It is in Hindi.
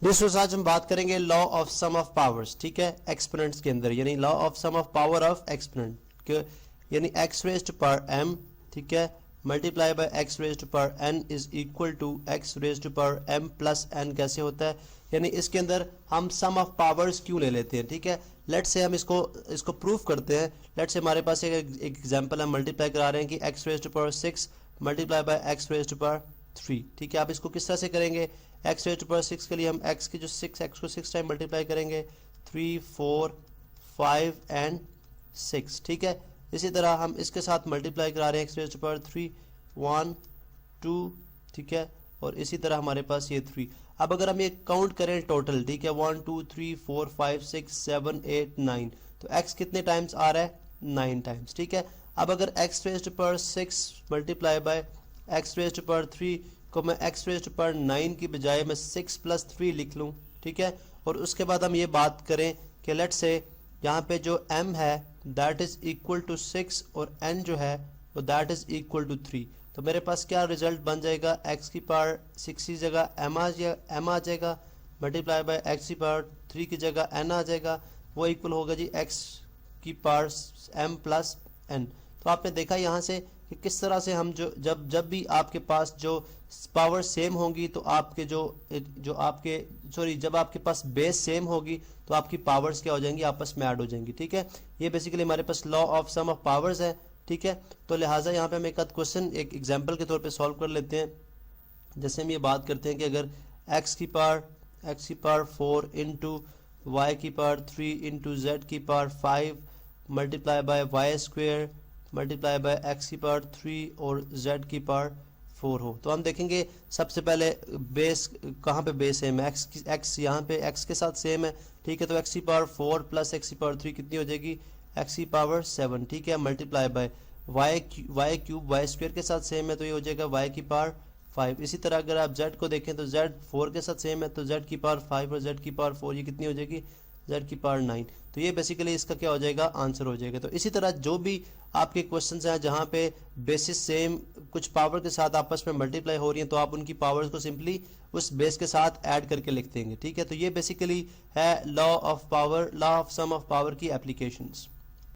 दोस्तों आज हम बात करेंगे law of sum of powers, ठीक है, एक्सपोनेंट्स के अंदर, यानी law of sum of power of exponent, यानी एक्स रेज्ड पावर m, ठीक है, multiply by x raised power n is equal to x raised power m plus n। कैसे होता है, यानी इसके अंदर हम सम ऑफ पावर्स क्यों ले लेते हैं, ठीक है। लेट्स से हम इसको प्रूफ करते हैं। लेट्स से हमारे पास एक एग्जांपल हम मल्टीप्लाई करा रहे हैं कि x raised power 6 multiply by x raised power 3, ठीक है। आप इसको किस तरह से करेंगे, एक्स रेज्ड पावर 6 के लिए हम x की जो 6 x को 6 टाइम मल्टीप्लाई करेंगे, 3 4 5 एंड 6, ठीक है। इसी तरह हम इसके साथ मल्टीप्लाई करा रहे हैं एक्स रेज्ड पावर 3 1 2, ठीक है, और इसी तरह हमारे पास ये 3। अब अगर हम ये काउंट करें टोटल, ठीक है, 1 2 3 4 5 6 7 8 9, तो x कितने टाइम्स आ रहा है, 9 टाइम्स, ठीक है। अब अगर x raised power 6 multiply by x raised power 3 को मैं एक्स रेज्ड पावर 9 की बजाय मैं 6 प्लस 3 लिख लूँ, ठीक है। और उसके बाद हम ये बात करें कि लेट्स से यहाँ पे जो m है दैट इज इक्वल टू 6 और n जो है वो दैट इज इक्वल टू 3, तो मेरे पास क्या रिजल्ट बन जाएगा, x की पावर 6 की जगह m आ जाएगा मल्टीप्लाई बाय x की पावर 3 की जगह n आ जाएगा, वो इक्वल होगा जी x की पावर m प्लस n। तो आपने देखा यहाँ से कि किस तरह से हम जब भी आपके पास जो पावर सेम होगी तो आपके जब आपके पास बेस सेम होगी तो आपकी पावर्स क्या हो जाएंगी, आपस में ऐड हो जाएंगी, ठीक है। ये बेसिकली हमारे पास law of sum of powers है, ठीक है। तो लिहाजा यहाँ पे हम एक क्वेश्चन एक एग्जांपल के तौर पे सॉल्व कर लेते हैं। जैसे हम ये बात करते हैं कि अगर x की पावर 4 इंटू वाई की पावर 3 इंटू जेड की power 5 multiply by y square multiply by x की पावर 3 और z की पावर 4 हो, तो हम देखेंगे सबसे पहले बेस कहाँ पे बेस सेम है, x यहाँ पे x के साथ सेम है, ठीक है। तो x की पावर 4 प्लस x की पावर 3 कितनी हो जाएगी, x की पावर 7, ठीक है, multiply by y cube y square के साथ सेम है तो ये हो जाएगा y की पावर 5। इसी तरह अगर आप z को देखें तो z 4 के साथ सेम है तो z की पावर 5 और z की पावर 4 ये कितनी हो जाएगी, z की पावर 9। तो ये बेसिकली इसका क्या हो जाएगा, आंसर हो जाएगा। तो इसी तरह जो भी आपके क्वेश्चंस हैं जहां पे बेसिस सेम कुछ पावर के साथ आपस में मल्टीप्लाई हो रही हैं तो आप उनकी पावर्स को सिंपली उस बेस के साथ ऐड करके लिख देंगे, ठीक है। तो ये बेसिकली है law of sum of power की एप्लीकेशंस।